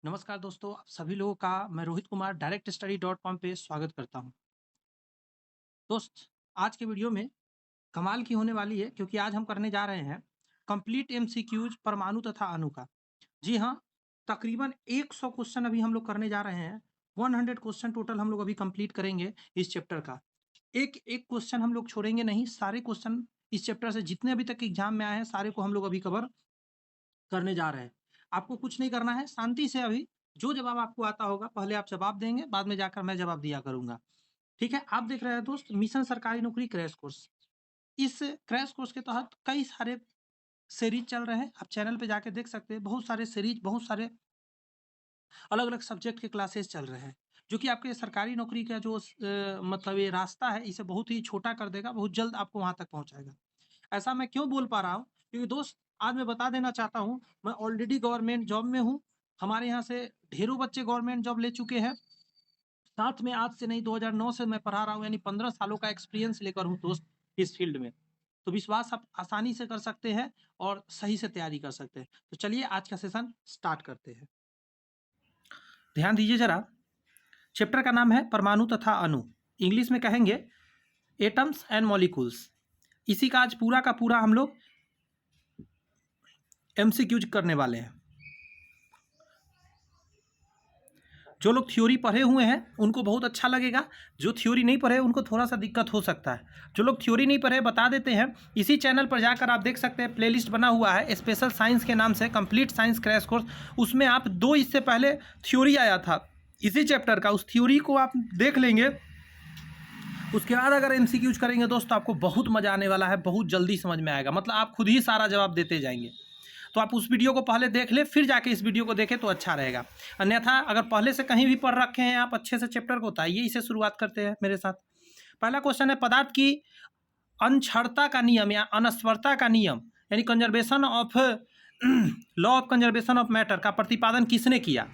नमस्कार दोस्तों, आप सभी लोगों का मैं Rohit Kumar direct study dot com पे स्वागत करता हूँ। दोस्त, आज के वीडियो में कमाल की होने वाली है क्योंकि आज हम करने जा रहे हैं कंप्लीट एमसीक्यूज परमाणु तथा अणु का। जी हाँ, तकरीबन 100 क्वेश्चन अभी हम लोग करने जा रहे हैं। 100 क्वेश्चन टोटल हम लोग अभी कंप्लीट करेंगे इस चैप्टर का। एक एक क्वेश्चन हम लोग छोड़ेंगे नहीं, सारे क्वेश्चन इस चैप्टर से जितने अभी तक एग्जाम में आए हैं सारे को हम लोग अभी कवर करने जा रहे हैं। आपको कुछ नहीं करना है, शांति से अभी जो जवाब आपको आता होगा पहले आप जवाब देंगे, बाद में जाकर मैं जवाब दिया करूँगा। ठीक है? आप देख रहे हैं दोस्त मिशन सरकारी नौकरी क्रैश कोर्स। इस क्रैश कोर्स के तहत कई सारे सीरीज़ चल रहे हैं। आप चैनल पे जाके देख सकते हैं, बहुत सारे सीरीज़, बहुत सारे अलग-अलग सब्जेक्ट के क्लासेस चल रहे हैं, जो कि आपके सरकारी नौकरी का जो मतलब ये रास्ता है, इसे बहुत ही छोटा कर देगा, बहुत जल्द आपको वहाँ तक पहुँचाएगा। ऐसा मैं क्यों बोल पा रहा हूँ? क्योंकि दोस्त आज मैं बता देना चाहता हूँ, मैं ऑलरेडी गवर्नमेंट जॉब में हूँ। हमारे यहाँ से ढेरों बच्चे गवर्नमेंट जॉब ले चुके हैं। साथ में आज से नहीं 2009 से मैं पढ़ा रहा हूँ, यानी 15 सालों का एक्सपीरियंस लेकर हूँ दोस्त इस फील्ड में। तो विश्वास आप आसानी से कर सकते हैं और सही से तैयारी कर सकते हैं। तो चलिए आज का सेशन स्टार्ट करते हैं। ध्यान दीजिए ज़रा, चैप्टर का नाम है परमाणु तथा अणु। इंग्लिश में कहेंगे एटम्स एंड मॉलिक्यूल्स। इसी का आज पूरा का पूरा हम लोग एमसीक्यूज करने वाले हैं। जो लोग थ्योरी पढ़े हुए हैं उनको बहुत अच्छा लगेगा, जो थ्योरी नहीं पढ़े उनको थोड़ा सा दिक्कत हो सकता है। जो लोग थ्योरी नहीं पढ़े बता देते हैं, इसी चैनल पर जाकर आप देख सकते हैं, प्लेलिस्ट बना हुआ है स्पेशल साइंस के नाम से, कंप्लीट साइंस क्रैश कोर्स। उसमें आप दो इससे पहले थ्योरी आया था इसी चैप्टर का, उस थ्योरी को आप देख लेंगे। उसके बाद अगर एमसीक्यूज करेंगे दोस्तों, आपको बहुत मज़ा आने वाला है, बहुत जल्दी समझ में आएगा, मतलब आप खुद ही सारा जवाब देते जाएंगे। तो आप उस वीडियो को पहले देख ले, फिर जाके इस वीडियो को देखें तो अच्छा रहेगा। अन्यथा अगर पहले से कहीं भी पढ़ रखे हैं आप अच्छे से चैप्टर को, तो आइए इसे शुरुआत करते हैं मेरे साथ। पहला क्वेश्चन है, पदार्थ की अनक्षरता का नियम या अनस्वरता का नियम यानी conservation of law of conservation of matter का प्रतिपादन किसने किया?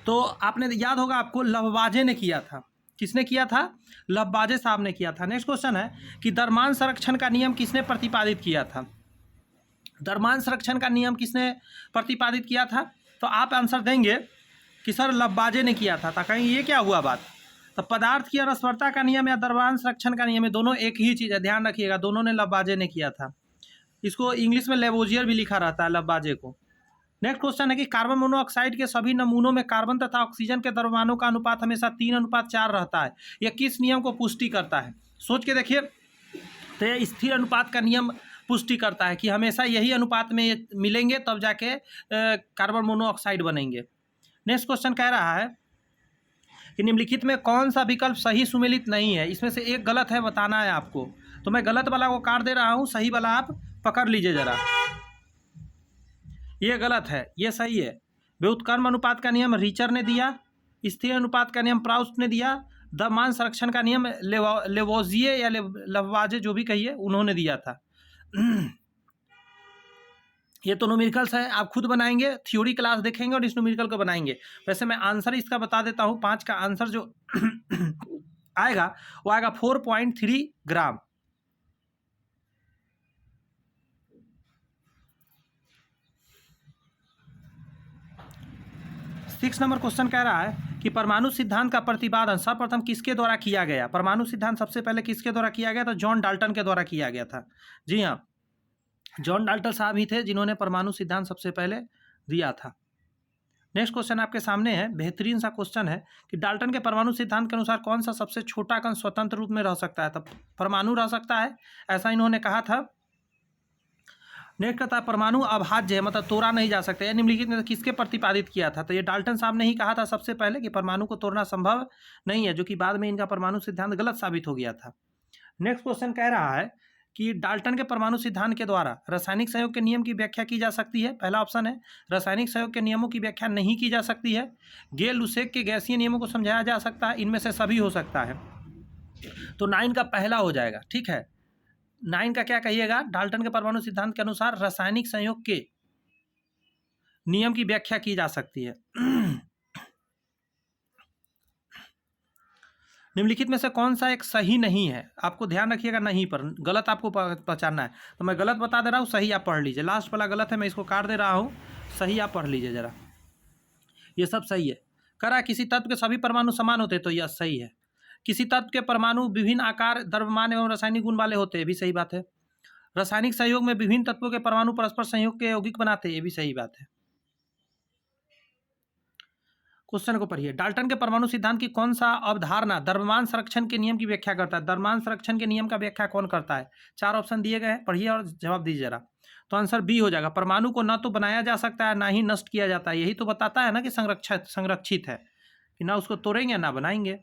तो आपने याद होगा, आपको लवबाजे ने किया था। किसने किया था? लवबाजे साहब ने किया था। नेक्स्ट क्वेश्चन है कि द्रव्यमान संरक्षण का नियम किसने प्रतिपादित किया था? द्रव्यमान संरक्षण का नियम किसने प्रतिपादित किया था? तो आप आंसर देंगे कि सर लवबाजे ने किया था। कहेंगे ये क्या हुआ बात? तो पदार्थ की अनस्वरता का नियम या द्रव्यमान संरक्षण का नियम, दोनों एक ही चीज़ है, ध्यान रखिएगा, दोनों ने लवबाजे ने किया था। इसको इंग्लिश में लेवोजियर भी लिखा रहता है लवबाजे को। नेक्स्ट क्वेश्चन है कि कार्बन मोनोऑक्साइड के सभी नमूनों में कार्बन तथा ऑक्सीजन के द्रव्यमानों का अनुपात हमेशा 3:4 रहता है। यह किस नियम को पुष्टि करता है? सोच के देखिए। तो यह स्थिर अनुपात का नियम पुष्टि करता है कि हमेशा यही अनुपात में ये मिलेंगे, तब जाके कार्बन मोनोऑक्साइड बनेंगे। नेक्स्ट क्वेश्चन कह रहा है कि निम्नलिखित में कौन सा विकल्प सही सुमेलित नहीं है? इसमें से एक गलत है, बताना है आपको। तो मैं गलत वाला को काट दे रहा हूँ, सही वाला आप पकड़ लीजिए जरा। ये गलत है, ये सही है। व्युत्क्रम अनुपात का नियम रीचर ने दिया, स्थिर अनुपात का नियम प्राउस्ट ने दिया, द्रव्यमान संरक्षण का नियम लेवोजिए या लवबाजे जो भी कहिए उन्होंने दिया था। ये तो न्यूमेरिकल्स है, आप खुद बनाएंगे, थ्योरी क्लास देखेंगे और इस न्यूमेरिकल को बनाएंगे। वैसे मैं आंसर इसका बता देता हूँ, 5 का आंसर जो आएगा वो आएगा 4.3 ग्राम। 6 नंबर क्वेश्चन कह रहा है कि परमाणु सिद्धांत का प्रतिपादन सर्वप्रथम किसके द्वारा किया गया? परमाणु सिद्धांत सबसे पहले किसके द्वारा किया गया था? जॉन डाल्टन के द्वारा किया गया था। जी हाँ, जॉन डाल्टन साहब ही थे जिन्होंने परमाणु सिद्धांत सबसे पहले दिया था। नेक्स्ट क्वेश्चन आपके सामने है, बेहतरीन सा क्वेश्चन है कि डाल्टन के परमाणु सिद्धांत के अनुसार कौन सा सबसे छोटा कण स्वतंत्र रूप में रह सकता है? तो परमाणु रह सकता है, ऐसा इन्होंने कहा था। नेक्स्ट कहता है परमाणु अभाज्य है, मतलब तोड़ा नहीं जा सकता। यह निम्नलिखित में किसके प्रतिपादित किया था? तो ये डाल्टन साहब ने ही कहा था सबसे पहले कि परमाणु को तोड़ना संभव नहीं है, जो कि बाद में इनका परमाणु सिद्धांत गलत साबित हो गया था। नेक्स्ट क्वेश्चन कह रहा है कि डाल्टन के परमाणु सिद्धांत के द्वारा रासायनिक संयोग के नियम की व्याख्या की जा सकती है? पहला ऑप्शन है रासायनिक संयोग के नियमों की व्याख्या नहीं की जा सकती है। गेल लुसेक के गैसीय नियमों को समझाया जा सकता है, इनमें से सभी हो सकता है। तो 9 का पहला हो जाएगा, ठीक है। 9 का क्या कहिएगा? डाल्टन के परमाणु सिद्धांत के अनुसार रासायनिक संयोग के नियम की व्याख्या की जा सकती है। निम्नलिखित में से कौन सा एक सही नहीं है? आपको ध्यान रखिएगा, नहीं पर गलत आपको पहचानना है। तो मैं गलत बता दे रहा हूँ, सही आप पढ़ लीजिए। लास्ट वाला गलत है, मैं इसको काट दे रहा हूँ, सही आप पढ़ लीजिए जरा। ये सब सही है। करा किसी तत्व के सभी परमाणु समान होते हैं, तो यह सही है। किसी तत्व के परमाणु विभिन्न आकार, द्रव्यमान एवं रासायनिक गुण वाले होते हैं, भी सही बात है। रासायनिक सहयोग में विभिन्न तत्वों के परमाणु परस्पर संयोग के यौगिक बनाते हैं, ये भी सही बात है। क्वेश्चन को पढ़िए। डाल्टन के परमाणु सिद्धांत की कौन सा अवधारणा द्रव्यमान संरक्षण के नियम की व्याख्या करता है? द्रव्यमान संरक्षण के नियम का व्याख्या कौन करता है? 4 ऑप्शन दिए गए हैं, पढ़िए और जवाब दीजिए जरा। तो आंसर बी हो जाएगा। परमाणु को ना तो बनाया जा सकता है ना ही नष्ट किया जाता है। यही तो बताता है ना कि संरक्षित है, कि ना उसको तोड़ेंगे ना बनाएंगे।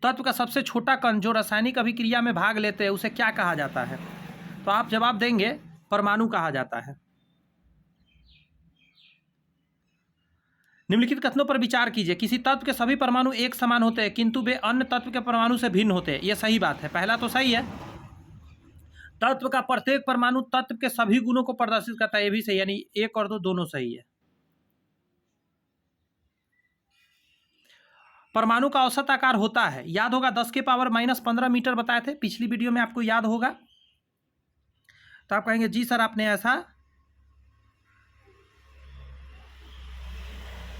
तत्व का सबसे छोटा कण जो रासायनिक अभिक्रिया में भाग लेते हैं उसे क्या कहा जाता है? तो आप जवाब देंगे परमाणु कहा जाता है। निम्नलिखित कथनों पर विचार कीजिए। किसी तत्व के सभी परमाणु एक समान होते हैं किंतु वे अन्य तत्व के परमाणु से भिन्न होते हैं, यह सही बात है। पहला तो सही है। तत्व का प्रत्येक परमाणु तत्व के सभी गुणों को प्रदर्शित करता है, यह भी सही, यानी 1 और 2 दोनों सही है। परमाणु का औसत आकार होता है, याद होगा 10 के पावर -15 मीटर बताए थे पिछली वीडियो में, आपको याद होगा। तो आप कहेंगे जी सर आपने ऐसा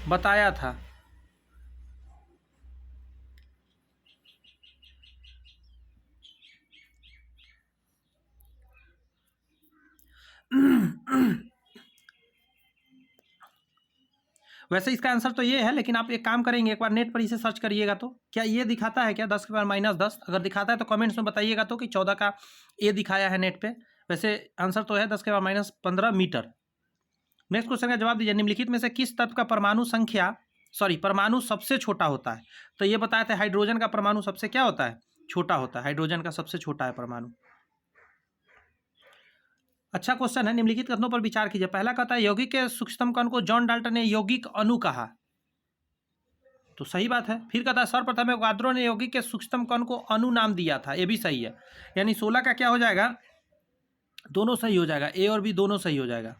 बताया था। वैसे इसका आंसर तो ये है, लेकिन आप एक काम करेंगे, एक बार नेट पर इसे सर्च करिएगा तो क्या ये दिखाता है क्या 10 के पावर -10? अगर दिखाता है तो कमेंट्स में बताइएगा तो कि 14 का ए दिखाया है नेट पे। वैसे आंसर तो है 10 के पावर -15 मीटर। नेक्स्ट क्वेश्चन का जवाब दीजिए। निम्नलिखित में से किस तत्व का परमाणु सबसे छोटा होता है? तो ये बताया था हाइड्रोजन का परमाणु सबसे क्या होता है? छोटा होता है। हाइड्रोजन का सबसे छोटा है परमाणु। अच्छा क्वेश्चन है। निम्नलिखित कथनों पर विचार कीजिए। पहला कहता है यौगिक के सूक्ष्मतम कण को जॉन डाल्टन ने यौगिक अणु कहा, तो सही बात है। फिर कहता है सर्वप्रथम एवोगाद्रो ने यौगिक के सूक्ष्मतम कण को अणु नाम दिया था, ये भी सही है। यानी 16 का क्या हो जाएगा? दोनों सही हो जाएगा, ए और बी दोनों सही हो जाएगा।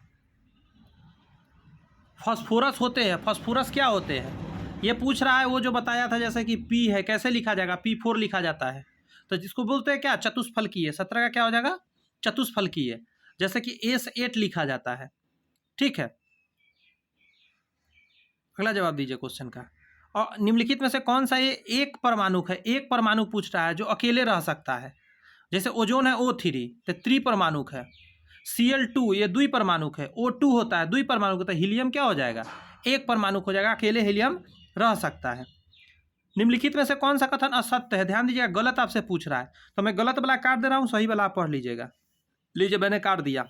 फास्फोरस होते हैं, फास्फोरस क्या होते हैं ये पूछ रहा है। वो जो बताया था जैसे कि पी है, कैसे लिखा जाएगा? P4 लिखा जाता है, तो जिसको बोलते हैं क्या? चतुष्फलकीय। 17 का क्या हो जाएगा? चतुष्फलकीय। जैसे कि S8 लिखा जाता है, ठीक है। अगला जवाब दीजिए क्वेश्चन का। और निम्नलिखित में से कौन सा ये एक परमाणु है? एक परमाणु पूछ रहा है जो अकेले रह सकता है। जैसे ओजोन है O3, तो त्रिपरमाणुक है। Cl2 ये द्विपरमाणुक है। O2 होता है द्विपरमाणुक, तो हीलियम क्या हो जाएगा? एक परमाणुक हो जाएगा, अकेले हीलियम रह सकता है। निम्नलिखित में से कौन सा कथन असत्य है? ध्यान दीजिएगा, गलत आपसे पूछ रहा है, तो मैं गलत वाला काट दे रहा हूँ, सही वाला आप पढ़ लीजिएगा। लीजिए मैंने काट दिया।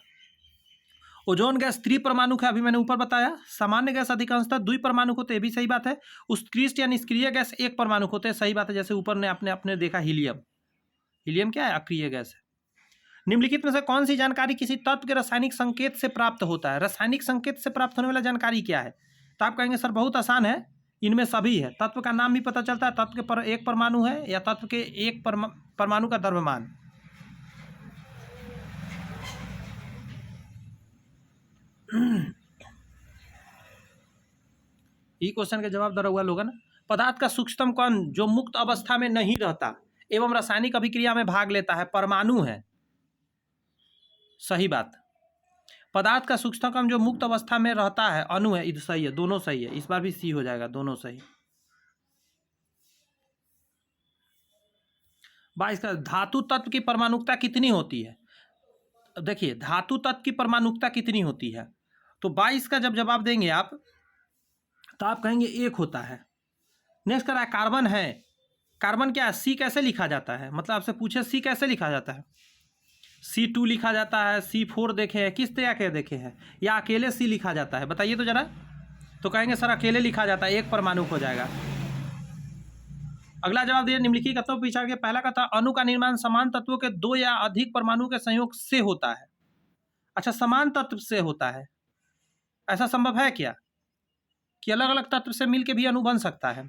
ओजोन गैस त्रिपरमाणुक है, अभी मैंने ऊपर बताया। सामान्य गैस अधिकांशतः द्विपरमाणुक होते हैं, भी सही बात है। उत्कृष्ट या निष्क्रिय गैस एक परमाणुक होते हैं, सही बात है। जैसे ऊपर ने आपने देखा हीलियम क्या है? अक्रिय गैस है। निम्नलिखित में से कौन सी जानकारी किसी तत्व के रासायनिक संकेत से प्राप्त होता है? रासायनिक संकेत से प्राप्त होने वाला जानकारी क्या है? तो आप कहेंगे सर बहुत आसान है, इनमें सभी है। तत्व का नाम भी पता चलता है, तत्व के एक परमाणु है, या तत्व के एक परमाणु का द्रव्यमान। ये क्वेश्चन का जवाब दे हुआ लोगन। पदार्थ का सूक्ष्मतम कण जो मुक्त अवस्था में नहीं रहता एवं रासायनिक अभिक्रिया में भाग लेता है, परमाणु है, सही बात। पदार्थ का सूक्ष्मतम कण जो मुक्त अवस्था में रहता है, अणु है, इधर सही है, दोनों सही है। इस बार भी सी हो जाएगा, दोनों सही। 22 का धातु तत्व की परमाणुकता कितनी होती है? देखिए धातु तत्व की परमाणुकता कितनी होती है, तो 22 का जब जवाब देंगे आप तो आप कहेंगे 1 होता है। नेक्स्ट करा कार्बन है। कार्बन क्या है? सी कैसे लिखा जाता है? मतलब आपसे पूछे सी कैसे लिखा जाता है? C2 लिखा जाता है, C4 देखे हैं, किस तरह के देखे हैं, या अकेले C लिखा जाता है? बताइए तो जरा। तो कहेंगे सर अकेले लिखा जाता है, एक परमाणु हो जाएगा। अगला जवाब दिए। निम्नलिखित कथनों पर विचार के। पहला कथा अणु का निर्माण समान तत्वों के 2 या अधिक परमाणु के संयोग से होता है। अच्छा, समान तत्व से होता है, ऐसा संभव है क्या कि अलग अलग तत्व से मिलकर भी अणु बन सकता है?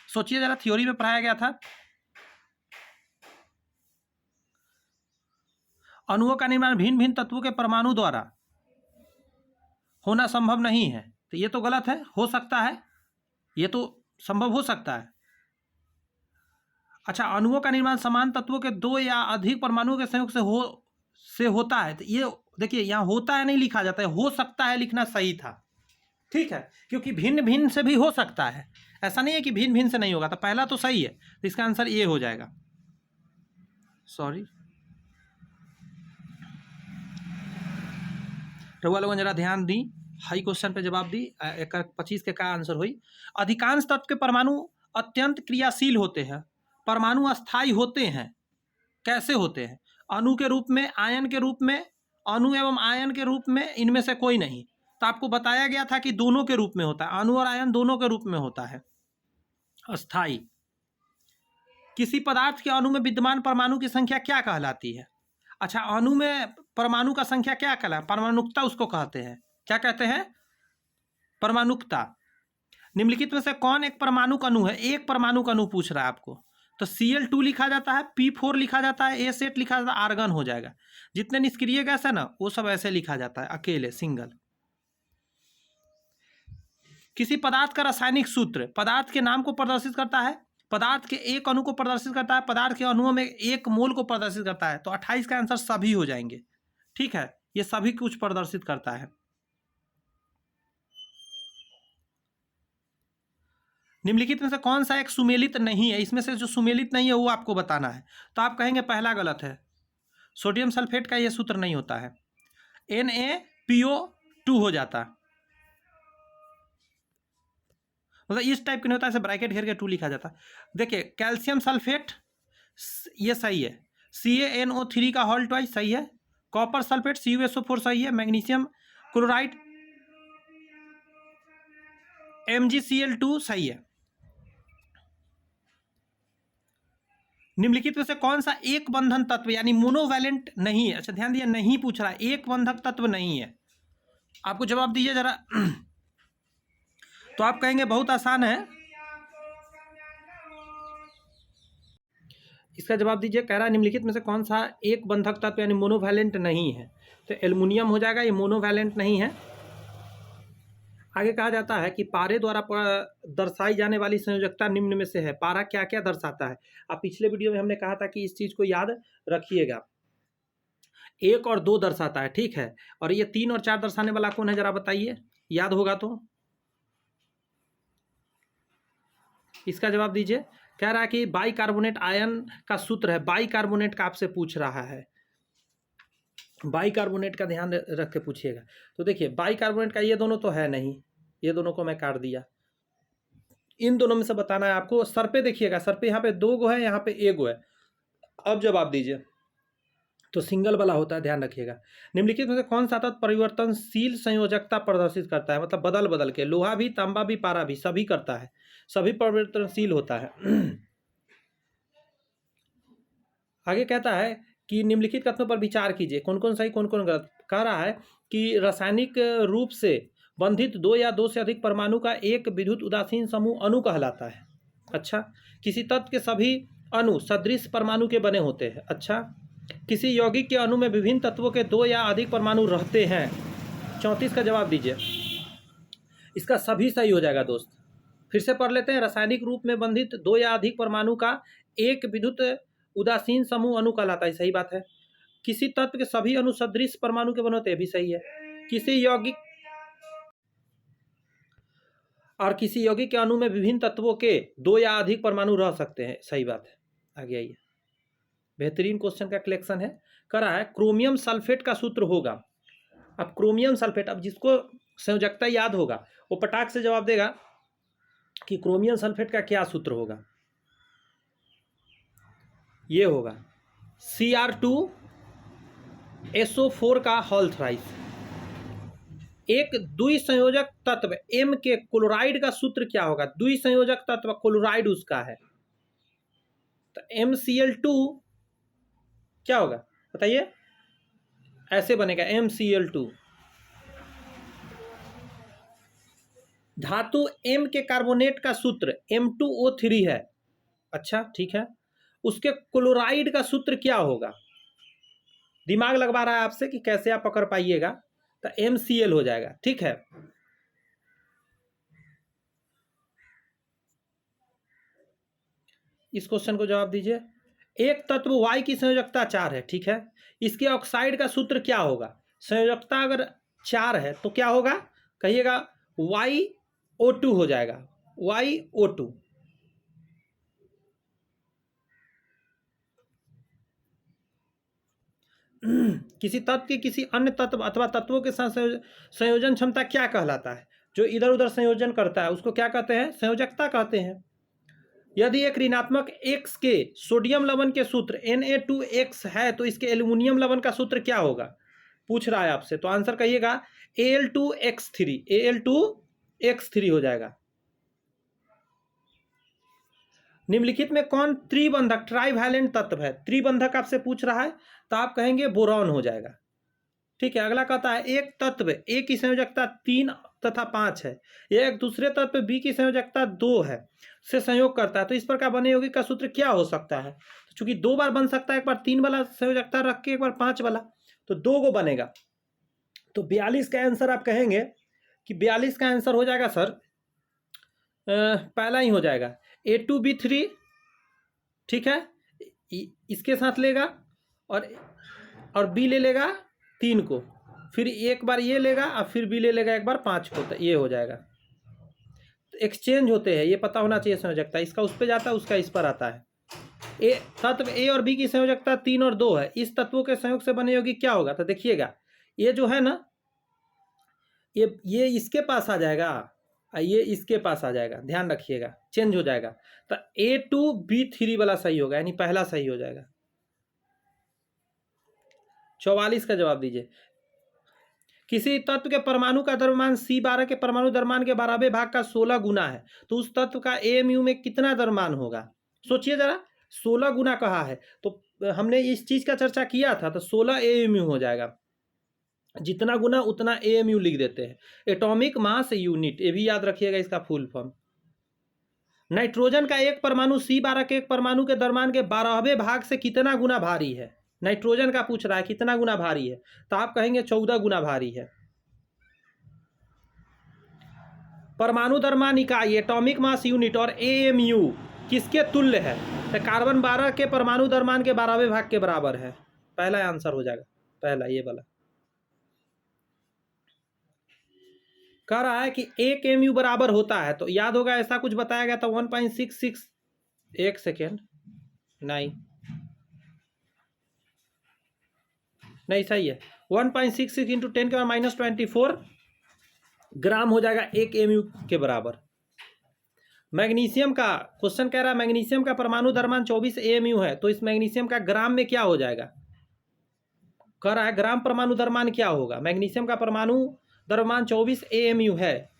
सोचिए जरा, थ्योरी में पढ़ाया गया था। अणुओं का निर्माण भिन्न भिन्न तत्वों के परमाणु द्वारा होना संभव नहीं है, तो ये तो गलत है। हो सकता है, ये तो संभव हो सकता है। अच्छा, अणुओं का निर्माण समान तत्वों के 2 या अधिक परमाणुओं के संयोग से होता है, तो ये देखिए यहाँ होता है नहीं लिखा जाता है, हो सकता है लिखना सही था। ठीक है, क्योंकि भिन्न भिन्न से भी हो सकता है, ऐसा नहीं है कि भिन्न भिन्न से नहीं होगा। तो पहला तो सही है, तो इसका आंसर ये हो जाएगा। सॉरी, रउआ लोगन जरा ध्यान दी, हाई क्वेश्चन पे जवाब दी। 25 के का आंसर हुई। अधिकांश तत्व के परमाणु अत्यंत क्रियाशील होते हैं, परमाणु अस्थायी होते हैं। कैसे होते हैं? अणु के रूप में, आयन के रूप में, अणु एवं आयन के रूप में, इनमें से कोई नहीं। तो आपको बताया गया था कि दोनों के रूप में होता है, अणु और आयन दोनों के रूप में होता है अस्थायी। किसी पदार्थ के अणु में विद्यमान परमाणु की संख्या क्या कहलाती है? अच्छा, अणु में परमाणु का संख्या क्या कहलाता है? परमाणुकता उसको कहते हैं। क्या कहते हैं? परमाणुकता। निम्नलिखित में से कौन एक परमाणु अणु है? एक परमाणु अणु पूछ रहा है आपको, तो Cl2 लिखा जाता है, P4 लिखा जाता है, A8 लिखा जाता है, आर्गन हो जाएगा। जितने निष्क्रिय गैस है ना, वो सब ऐसे लिखा जाता है, अकेले, सिंगल। किसी पदार्थ का रासायनिक सूत्र पदार्थ के नाम को प्रदर्शित करता है, पदार्थ के एक अणु को प्रदर्शित करता है, पदार्थ के अणुओं में एक मोल को प्रदर्शित करता है। तो 28 का आंसर सभी हो जाएंगे। ठीक है, ये सभी कुछ प्रदर्शित करता है। निम्नलिखित में से कौन सा एक सुमेलित नहीं है? इसमें से जो सुमेलित नहीं है वो आपको बताना है। तो आप कहेंगे पहला गलत है, सोडियम सल्फेट का ये सूत्र नहीं होता है, NaPO2 हो जाता। मतलब इस टाइप के नहीं होता, ऐसे ब्रैकेट घेर के 2 लिखा जाता। देखिए, कैल्शियम सल्फेट ये सही है, CaNO3 का होल ट्वाइस सही है, कॉपर सल्फेट CuSO4 सही है, मैग्नीशियम क्लोराइड MgCl2 सही है। निम्नलिखित में से कौन सा एक बंधन तत्व यानी मोनोवैलेंट नहीं है? अच्छा ध्यान दिया, नहीं पूछ रहा है, एक बंधक तत्व नहीं है। आपको जवाब दीजिए जरा। तो आप कहेंगे बहुत आसान है, इसका जवाब दीजिए। कह रहा है निम्नलिखित में से कौन सा एक बंधक तत्व यानी मोनोवैलेंट नहीं है? तो एल्युमिनियम हो जाएगा, ये मोनोवैलेंट नहीं है। आगे कहा जाता है कि पारे द्वारा दर्शाई जाने वाली संयोजकता निम्न में से है। पारा क्या क्या दर्शाता है? आप पिछले वीडियो में हमने कहा था कि इस चीज को याद रखिएगा। 1 और 2 दर्शाता है, ठीक है, और ये 3 और 4 दर्शाने वाला कौन है जरा बताइए, याद होगा तो इसका जवाब दीजिए। कह रहा है कि बाइकार्बोनेट आयन का सूत्र है, बाइकार्बोनेट का आपसे पूछ रहा है, बाइकार्बोनेट का ध्यान रख के पूछिएगा। तो देखिए, बाइकार्बोनेट का ये दोनों तो है नहीं, ये दोनों को मैं काट दिया, इन दोनों में से बताना है आपको। सर पे देखिएगा, सर पे यहाँ पे 2 गो है, यहाँ पे 1 गो है। अब जवाब दीजिए, तो सिंगल वाला होता है, ध्यान रखिएगा। निम्नलिखित में से कौन सा तत्व परिवर्तनशील संयोजकता प्रदर्शित करता है? मतलब बदल बदल के, लोहा भी, तांबा भी, पारा भी, सभी करता है, सभी परिवर्तनशील होता है। आगे कहता है कि निम्नलिखित कथनों पर विचार कीजिए, कौन कौन सही कौन कौन गलत। कह रहा है कि रासायनिक रूप से बंधित 2 या 2 से अधिक परमाणु का एक विद्युत उदासीन समूह अणु कहलाता है। अच्छा, किसी तत्व के सभी अणु सदृश परमाणु के बने होते हैं। अच्छा, किसी यौगिक के अणु में विभिन्न तत्वों के 2 या अधिक परमाणु रहते हैं। 34 का जवाब दीजिए। इसका सभी सही हो जाएगा दोस्त। फिर से पढ़ लेते हैं। रासायनिक रूप में बंधित 2 या अधिक परमाणु का एक विद्युत उदासीन समूह अणु कहलाता है, सही बात है। किसी तत्व के सभी अणु सदृश परमाणु के बने होते हैं, भी सही है। किसी यौगिक के अणु में विभिन्न तत्वों के 2 या अधिक परमाणु रह सकते हैं, सही बात है। आगे आइए, बेहतरीन क्वेश्चन का कलेक्शन है। कह रहा है क्रोमियम सल्फेट का सूत्र होगा। अब क्रोमियम सल्फेट, अब जिसको संयोजकता याद होगा वो पटाख से जवाब देगा कि क्रोमियम सल्फेट का क्या सूत्र होगा। ये होगा Cr2SO4 का होल थ्राइस। एक द्विसंयोजक तत्व M के क्लोराइड का सूत्र क्या होगा? द्विसंयोजक तत्व क्लोराइड उसका है, तो MCl2 क्या होगा बताइए? ऐसे बनेगा MCl2। धातु M के कार्बोनेट का सूत्र M2O3 है। अच्छा ठीक है, उसके क्लोराइड का सूत्र क्या होगा? दिमाग लगवा रहा है आपसे कि कैसे आप पकड़ पाइएगा, तो MCl हो जाएगा। ठीक है, इस क्वेश्चन को जवाब दीजिए। एक तत्व Y की संयोजकता 4 है, ठीक है, इसके ऑक्साइड का सूत्र क्या होगा? संयोजकता अगर 4 है तो क्या होगा कहिएगा? YO2 हो जाएगा, YO2। किसी तत्व की किसी अन्य तत्व अथवा तत्वों के साथ संयोजन क्षमता क्या कहलाता है? जो इधर उधर संयोजन करता है उसको क्या कहते हैं? संयोजकता कहते हैं। यदि एक ऋणात्मक X के सोडियम लवण के सूत्र Na2X है तो इसके एल्यूमिनियम लवण का सूत्र क्या होगा? पूछ रहा है आपसे, तो आंसर कहिएगा Al2X3, Al2X3 हो जाएगा। निम्नलिखित में कौन त्रिबंधक ट्राइवैलेंट तत्व है? त्रिबंधक आपसे पूछ रहा है तो आप कहेंगे बोरॉन हो जाएगा। ठीक है, अगला कहता है एक तत्व A की संयोजकता 3 तथा 5 है, एक दूसरे तत्व B की संयोजकता 2 है से संयोग करता है, तो इस प्रकार बने यौगिक का सूत्र क्या हो सकता है? तो चूंकि 2 बार बन सकता है, एक बार 3 वाला संयोजकता रख के एक बार 5 वाला, तो 2 को बनेगा। तो 42 का आंसर आप कहेंगे कि 42 का आंसर हो जाएगा सर पहला ही हो जाएगा A2B3। ठीक है, इसके साथ लेगा और B ले लेगा 3 को, फिर एक बार ये लेगा और फिर B ले लेगा एक बार 5 को, तो ये हो जाएगा। तो एक्सचेंज होते हैं, ये पता होना चाहिए संयोजकता। इसका उस पर जाता है, उसका इस पर आता है। तत्व A और B की संयोजकता 3 और 2 है, इस तत्वों के संयोग से बने यौगिक क्या होगा? तो देखिएगा ये जो है ना, ये इसके पास आ जाएगा, ये इसके पास आ जाएगा, ध्यान रखिएगा, चेंज हो जाएगा। तो A2B3 वाला सही होगा, यानी पहला सही हो जाएगा। 44 का जवाब दीजिए। किसी तत्व के परमाणु का द्रव्यमान C12 के परमाणु द्रव्यमान के 12वें भाग का 16 गुना है, तो उस तत्व का AMU में कितना द्रव्यमान होगा? सोचिए जरा, 16 गुना कहा है, तो हमने इस चीज का चर्चा किया था, तो 16 AMU हो जाएगा। जितना गुना उतना AMU लिख देते हैं, एटॉमिक मास यूनिट, ये भी याद रखिएगा इसका फुल फॉर्म। नाइट्रोजन का एक परमाणु C12 के एक परमाणु के द्रव्यमान के 12वें भाग से कितना गुना भारी है? नाइट्रोजन का पूछ रहा है कितना गुना भारी है, तो आप कहेंगे 14 गुना भारी है। परमाणु द्रव्यमान इकाई, एटॉमिक मास यूनिट और AMU किसके तुल्य है? तो कार्बन 12 के परमाणु द्रव्यमान के 12वें भाग के बराबर है, पहला आंसर हो जाएगा, पहला ये वाला। कह रहा है कि 1 MU बराबर होता है, तो याद होगा ऐसा कुछ बताया गया था 1.66, एक सेकेंड, नहीं सही है, 1.66 इंटू 10⁻⁻24 ग्राम हो जाएगा 1 MU के बराबर। मैग्नीशियम का क्वेश्चन कह रहा है मैग्नीशियम का परमाणु द्रव्यमान 24 AMU है, तो इस मैग्नीशियम का ग्राम में क्या हो जाएगा? कह रहा है ग्राम परमाणु द्रव्यमान क्या होगा? मैग्नीशियम का परमाणु द्रव्यमान 24 AMU है,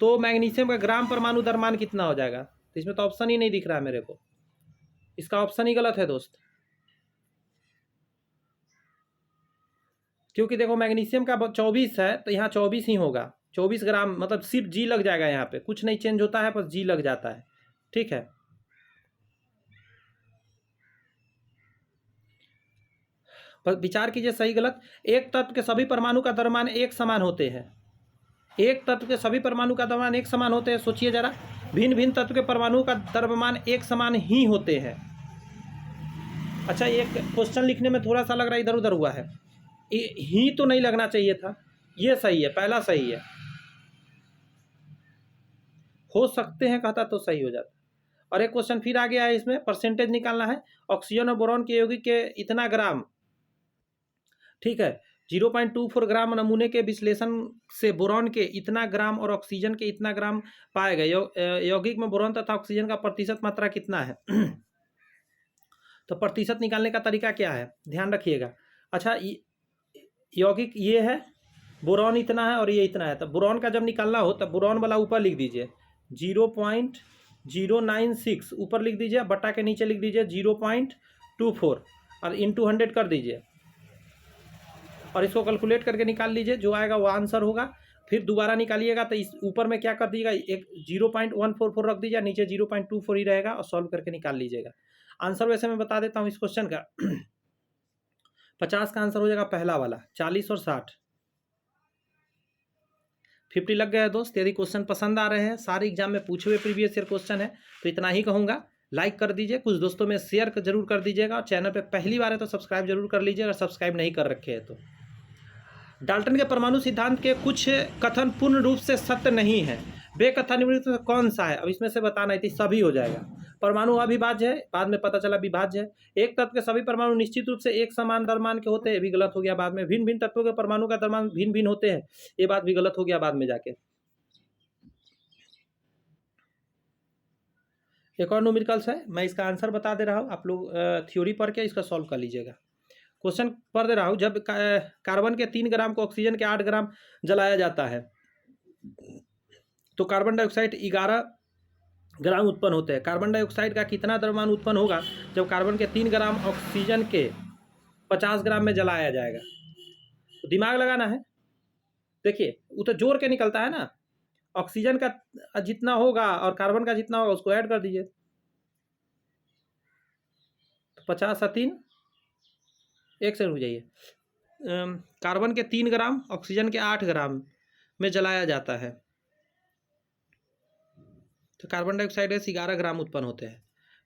तो मैग्नीशियम का ग्राम परमाणु द्रव्यमान कितना हो जाएगा? तो इसमें तो ऑप्शन ही नहीं दिख रहा है मेरे को, इसका ऑप्शन ही गलत है दोस्त, क्योंकि देखो मैग्नीशियम का 24 है तो यहाँ 24 ही होगा, 24 ग्राम, मतलब सिर्फ G लग जाएगा, यहाँ पे कुछ नहीं चेंज होता है, बस G लग जाता है। ठीक है, पर विचार कीजिए सही गलत। एक तत्व के सभी परमाणु का द्रव्यमान एक समान होते हैं, एक तत्व के सभी परमाणु का द्रव्यमान एक समान होते हैं। सोचिए जरा, भिन्न भिन्न तत्व के परमाणु का द्रव्यमान एक समान ही होते हैं। अच्छा, एक क्वेश्चन लिखने में थोड़ा सा लग रहा है इधर उधर हुआ है, ही तो नहीं लगना चाहिए था, ये सही है, पहला सही है, हो सकते हैं कहता तो सही हो जाता। और एक क्वेश्चन फिर आ गया है, इसमें परसेंटेज निकालना है, ऑक्सीजन और बोरॉन के यौगिक के इतना ग्राम, ठीक है, 0.24 ग्राम नमूने के विश्लेषण से बोरॉन के इतना ग्राम और ऑक्सीजन के इतना ग्राम पाए गए, यौगिक में बोरॉन तथा ऑक्सीजन का प्रतिशत मात्रा कितना है? तो प्रतिशत निकालने का तरीका क्या है, ध्यान रखिएगा। अच्छा, यौगिक ये है, बोरॉन इतना है और ये इतना है, तो बोरॉन का जब निकालना हो तब बोरॉन वाला ऊपर लिख दीजिए 0.096, ऊपर लिख दीजिए, बटा के नीचे लिख दीजिए 0.24 और इंटू 100 कर दीजिए, और इसको कैलकुलेट करके निकाल लीजिए, जो आएगा वो आंसर होगा। फिर दोबारा निकालिएगा तो इस ऊपर में क्या कर दीजिएगा, एक 0.144 रख दीजिए, नीचे 0.24 ही रहेगा, और सॉल्व करके निकाल लीजिएगा। आंसर वैसे मैं बता देता हूँ इस क्वेश्चन का 50 का आंसर हो जाएगा पहला वाला, 40 और 60, 50 लग गया दोस्त। यदि क्वेश्चन पसंद आ रहे हैं, सारे एग्जाम में पूछे हुए प्रीवियस ईयर क्वेश्चन है, तो इतना ही कहूँगा। लाइक कर दीजिए, कुछ दोस्तों में शेयर जरूर कर दीजिएगा, और चैनल पे पहली बार है तो सब्सक्राइब जरूर कर लीजिए अगर सब्सक्राइब नहीं कर रखे हैं तो। डाल्टन के परमाणु सिद्धांत के कुछ कथन पूर्ण रूप से सत्य नहीं है। वे कथन निम्नलिखित में कौन सा है? अब इसमें से बताना है, सभी हो जाएगा। परमाणु अविभाज्य है, बाद में पता चला विभाज्य है। एक तत्व के सभी परमाणु निश्चित रूप से एक समान द्रव्यमान के होते हैं, भी गलत हो गया बाद में। भिन्न भिन्न तत्वों के परमाणु का द्रव्यमान भिन्न भिन्न होते हैं, ये बात भी गलत हो गया बाद में जाके। एक और न्यूमेरिकल्स है, मैं इसका आंसर बता दे रहा हूँ, आप लोग थ्योरी पढ़ के इसका सॉल्व कर लीजिएगा। क्वेश्चन पढ़ दे रहा हूँ। जब कार्बन के 3 ग्राम को ऑक्सीजन के 8 ग्राम जलाया जाता है तो कार्बन डाइऑक्साइड 11 ग्राम उत्पन्न होते हैं। कार्बन डाइऑक्साइड का कितना द्रव्यमान उत्पन्न होगा जब कार्बन के 3 ग्राम ऑक्सीजन के 50 ग्राम में जलाया जाएगा? तो दिमाग लगाना है। देखिए वो तो जोड़ के निकलता है ना, ऑक्सीजन का जितना होगा और कार्बन का जितना होगा उसको ऐड कर दीजिए। तो 50 और 3, एक से रुक जाइए। कार्बन के 3 ग्राम ऑक्सीजन के 8 ग्राम में जलाया जाता है तो कार्बन डाइऑक्साइड गैस 11 ग्राम उत्पन्न होते हैं।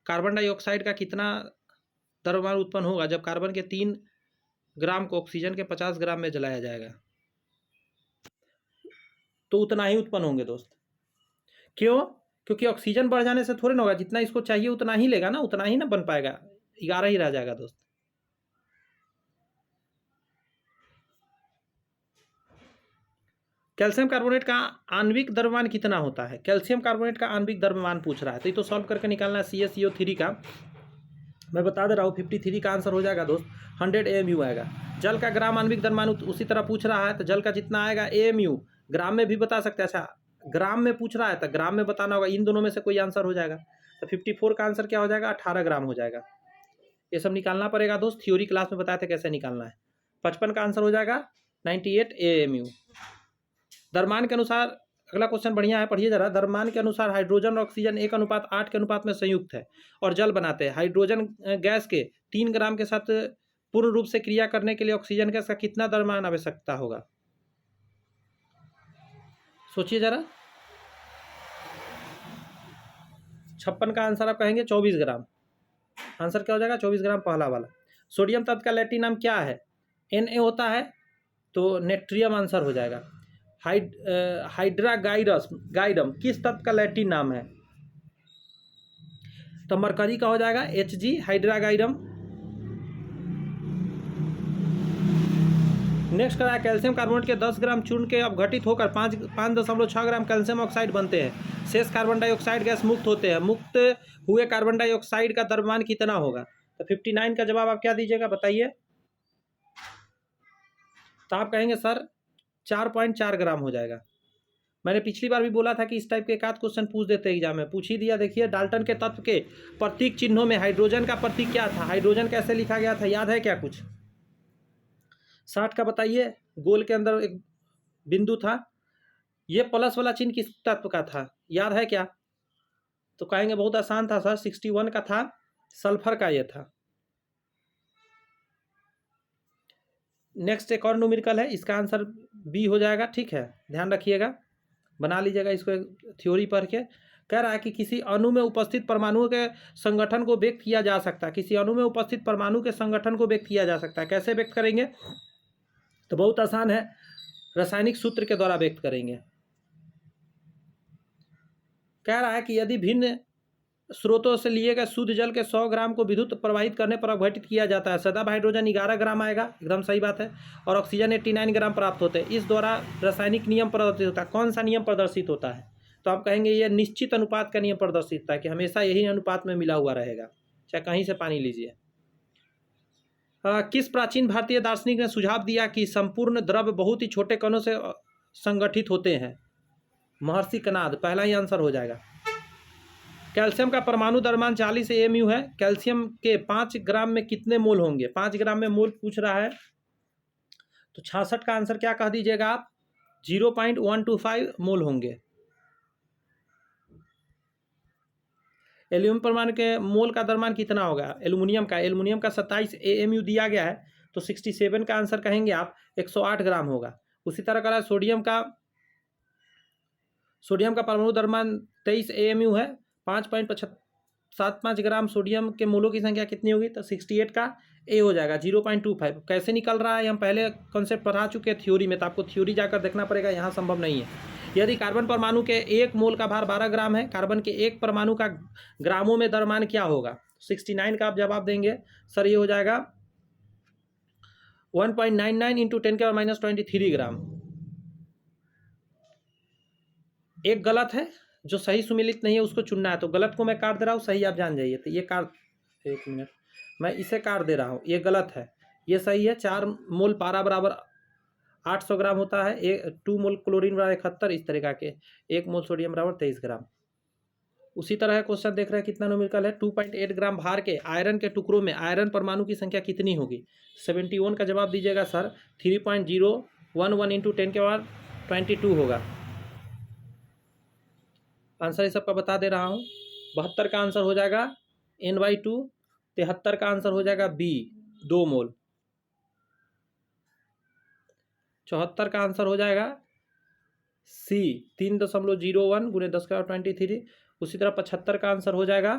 कार्बन डाइऑक्साइड का कितना द्रव्यमान उत्पन्न होगा जब कार्बन के 3 ग्राम को ऑक्सीजन के 50 ग्राम में जलाया जाएगा? तो उतना ही उत्पन्न होंगे दोस्त। क्यों? क्योंकि ऑक्सीजन बढ़ जाने से थोड़े ना होगा, जितना इसको चाहिए उतना ही लेगा ना, उतना ही ना बन पाएगा, 11 ही रह जाएगा दोस्त। कैल्शियम कार्बोनेट का आणविक द्रव्यमान कितना होता है? कैल्शियम कार्बोनेट का आणविक द्रव्यमान पूछ रहा है, तो ये तो सॉल्व करके निकालना है। CaCO3 का मैं बता दे रहा हूँ, 53 का आंसर हो जाएगा दोस्त, 100 AMU आएगा। जल का ग्राम आणविक द्रव्यमान उसी तरह पूछ रहा है, तो जल का जितना आएगा AMU, ग्राम में भी बता सकते हैं। अच्छा ग्राम में पूछ रहा है तो ग्राम में बताना होगा, इन दोनों में से कोई आंसर हो जाएगा। तो 54 का आंसर क्या हो जाएगा? 18 ग्राम हो जाएगा। ये सब निकालना पड़ेगा दोस्त, थ्योरी क्लास में बताए थे कैसे निकालना है। 55 का आंसर हो जाएगा 98 AMU। द्रव्यमान के अनुसार अगला क्वेश्चन बढ़िया है, पढ़िए जरा। द्रव्यमान के अनुसार हाइड्रोजन और ऑक्सीजन 1:8 के अनुपात में संयुक्त है और जल बनाते हैं। हाइड्रोजन गैस के 3 ग्राम के साथ पूर्ण रूप से क्रिया करने के लिए ऑक्सीजन गैस का कितना द्रव्यमान आवश्यकता होगा? सोचिए जरा। 56 का आंसर आप कहेंगे 24 ग्राम। आंसर क्या हो जाएगा? 24 ग्राम पहला वाला। सोडियम तत्व का लैटिन नाम क्या है? Na होता है तो नेट्रियम आंसर हो जाएगा। हाइड्रागाइडम किस तत्व का लैटिन नाम है? तो मरकरी का हो जाएगा Hg, हाइड्रागाइडम। नेक्स्ट करा, कैल्शियम कार्बोनेट के 10 ग्राम चूर्ण के अपघटित होकर 5.6 ग्राम कैल्शियम ऑक्साइड बनते हैं। शेष कार्बन डाइऑक्साइड गैस मुक्त होते हैं। मुक्त हुए कार्बन डाइऑक्साइड का द्रव्यमान कितना होगा? तो 59 का जवाब आप क्या दीजिएगा बताइए? तो आप कहेंगे सर 4.4 ग्राम हो जाएगा। मैंने पिछली बार भी बोला था कि इस टाइप के एक आध क्वेश्चन पूछ देते एग्जाम में, पूछ ही दिया। देखिए डाल्टन के तत्व के प्रतीक चिन्हों में हाइड्रोजन का प्रतीक क्या था? हाइड्रोजन कैसे लिखा गया था, याद है क्या कुछ? 60 का बताइए। गोल के अंदर एक बिंदु था, ये प्लस वाला चिन्ह किस तत्व का था, याद है क्या? तो कहेंगे बहुत आसान था सर, 61 का था, सल्फर का ये था। नेक्स्ट एक और न्यूमेरिकल है, इसका आंसर बी हो जाएगा। ठीक है, ध्यान रखिएगा, बना लीजिएगा इसको थ्योरी पढ़ के। कह रहा है कि किसी अणु में उपस्थित परमाणुओं के संगठन को व्यक्त किया जा सकता है। किसी अणु में उपस्थित परमाणु के संगठन को व्यक्त किया जा सकता है। कैसे व्यक्त करेंगे? तो बहुत आसान है, रासायनिक सूत्र के द्वारा व्यक्त करेंगे। कह रहा है कि यदि भिन्न स्रोतों से लिए गए शुद्ध जल के 100 ग्राम को विद्युत प्रवाहित करने पर अपघटित किया जाता है। सदैव हाइड्रोजन 11 ग्राम आएगा, एकदम सही बात है, और ऑक्सीजन 89 ग्राम प्राप्त होते हैं। इस द्वारा रासायनिक नियम प्रदर्शित होता है। कौन सा नियम प्रदर्शित होता है? तो आप कहेंगे ये निश्चित अनुपात का नियम प्रदर्शित होता है कि हमेशा यही अनुपात में मिला हुआ रहेगा, चाहे कहीं से पानी लीजिए। किस प्राचीन भारतीय दार्शनिक ने सुझाव दिया कि संपूर्ण द्रव्य बहुत ही छोटे कणों से संगठित होते हैं? महर्षि कणाद, पहला ही आंसर हो जाएगा। कैल्शियम का परमाणु द्रव्यमान 40 AMU है। कैल्शियम के 5 ग्राम में कितने मोल होंगे? 5 ग्राम में मोल पूछ रहा है, तो 66 का आंसर क्या कह दीजिएगा आप? 0.125 मोल होंगे। एल्यूमिनियम परमाणु के मोल का द्रव्यमान कितना होगा? एल्युमिनियम का 27 AMU दिया गया है, तो 67 का आंसर कहेंगे आप 108 ग्राम होगा। उसी तरह का सोडियम का परमाणु द्रव्यमान 23 AMU है, 0.75 ग्राम सोडियम के मोलों की संख्या कितनी होगी, तो 68 का ए हो जाएगा 0.25। कैसे निकल रहा है, हम पहले कॉन्सेप्ट पढ़ा चुके हैं थ्योरी में, तो आपको थ्योरी जाकर देखना पड़ेगा, यहाँ संभव नहीं है। यदि कार्बन परमाणु के 1 मोल का भार 12 ग्राम है, कार्बन के 1 परमाणु का ग्रामों में द्रव्यमान क्या होगा, 69 का आप जवाब देंगे सर, ये हो जाएगा 1.99 इंटू 10⁻⁻23 ग्राम। एक गलत है, जो सही सुमिलित नहीं है उसको चुनना है, तो गलत को मैं काट दे रहा हूँ, सही आप जान जाइए। तो ये काट, 1 मिनट, मैं इसे काट दे रहा हूँ, ये गलत है, ये सही है। 4 मोल पारा बराबर 800 ग्राम होता है, 2 मोल क्लोरीन बराबर 71, इस तरीका के 1 मोल सोडियम बराबर 23 ग्राम। उसी तरह क्वेश्चन देख रहे हैं कितना न्यूमेरिकल है, 2.8 ग्राम भार के आयरन के टुकड़ों में आयरन परमाणु की संख्या कितनी होगी, 71 का जवाब दीजिएगा सर, 3.011 इंटू 10⁻22 होगा। आंसर इस सबका बता दे रहा हूँ। 72 का आंसर हो जाएगा N/2, 73 का आंसर हो जाएगा बी 2 मोल, 74 का आंसर हो जाएगा सी 3.01 गुणे 10⁻23। उसी तरह 75 का आंसर हो जाएगा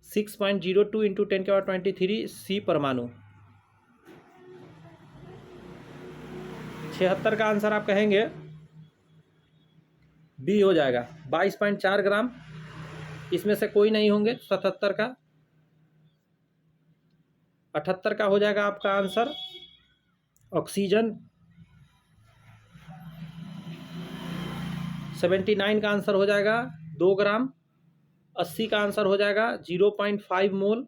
6.02 इंटू 10⁻23 सी परमाणु। 76 का आंसर आप कहेंगे बी हो जाएगा 22.4 ग्राम, इसमें से कोई नहीं होंगे। 77 का, 78 का हो जाएगा आपका आंसर ऑक्सीजन। 79 का आंसर हो जाएगा 2 ग्राम। 80 का आंसर हो जाएगा 0.5 मोल।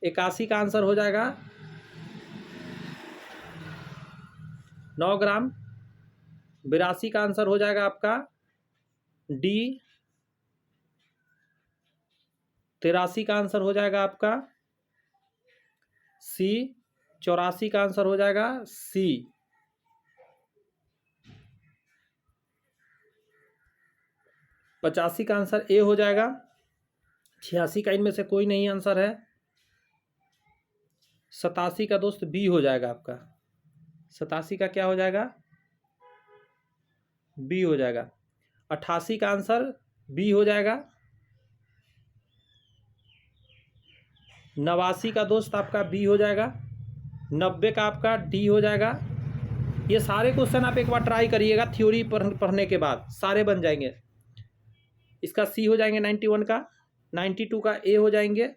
81 का आंसर हो जाएगा 9 ग्राम। 82 का आंसर हो जाएगा आपका डी। 83 का आंसर हो जाएगा आपका सी। 84 का आंसर हो जाएगा सी। 85 का आंसर ए हो जाएगा। 86 का इनमें से कोई नहीं आंसर है। 87 का दोस्त बी हो जाएगा आपका। 87 का क्या हो जाएगा, बी हो जाएगा। 88 का आंसर बी हो जाएगा। 89 का दोस्त आपका बी हो जाएगा। 90 का आपका डी हो जाएगा। ये सारे क्वेश्चन आप एक बार ट्राई करिएगा, थ्योरी पढ़ने के बाद सारे बन जाएंगे। इसका सी हो जाएंगे 91 का। 92 का ए हो जाएंगे।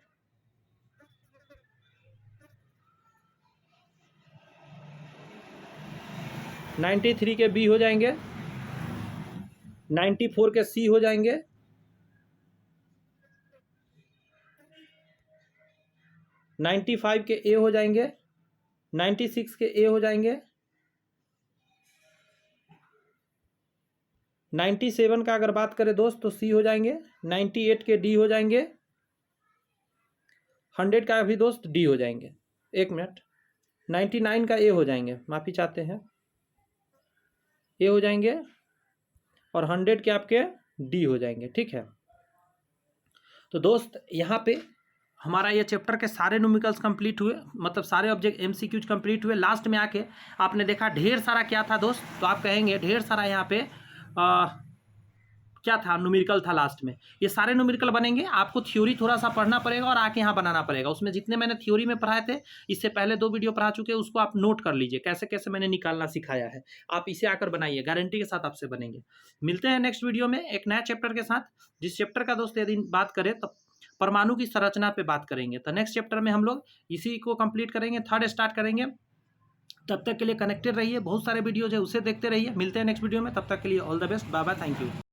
93 के बी हो जाएंगे। 94 के सी हो जाएंगे। 95 के ए हो जाएंगे। 96 के ए हो जाएंगे। 97 का अगर बात करें दोस्त तो सी हो जाएंगे। 98 के डी हो जाएंगे। 100 का भी दोस्त डी हो जाएंगे। 1 मिनट। 99 का ए हो जाएंगे, माफ़ी चाहते हैं, ए हो जाएंगे। और 100 के आपके डी हो जाएंगे। ठीक है, तो दोस्त यहाँ पे हमारा ये चैप्टर के सारे न्यूमेरिकल्स कंप्लीट हुए, मतलब सारे ऑब्जेक्ट एमसीक्यूज कंप्लीट हुए। लास्ट में आके आपने देखा ढेर सारा क्या था दोस्त, तो आप कहेंगे ढेर सारा यहाँ पे क्या था, न्यूमेरिकल था लास्ट में। ये सारे न्यूमेरिकल बनेंगे, आपको थ्योरी थोड़ा सा पढ़ना पड़ेगा और आके यहाँ बनाना पड़ेगा। उसमें जितने मैंने थ्योरी में पढ़ाए थे, इससे पहले 2 वीडियो पढ़ा चुके हैं, उसको आप नोट कर लीजिए कैसे कैसे मैंने निकालना सिखाया है। आप इसे आकर बनाइए, गारंटी के साथ आपसे बनेंगे। मिलते हैं नेक्स्ट वीडियो में एक नया चैप्टर के साथ। जिस चैप्टर का दोस्त यदि बात करें तो परमाणु की संरचना पे बात करेंगे। तो नेक्स्ट चैप्टर में हम लोग इसी को कंप्लीट करेंगे, 3rd स्टार्ट करेंगे। तब तक के लिए कनेक्टेड रहिए, बहुत सारे वीडियोज है उसे देखते रहिए। मिलते हैं नेक्स्ट वीडियो में, तब तक के लिए all the best, bye bye, thank you.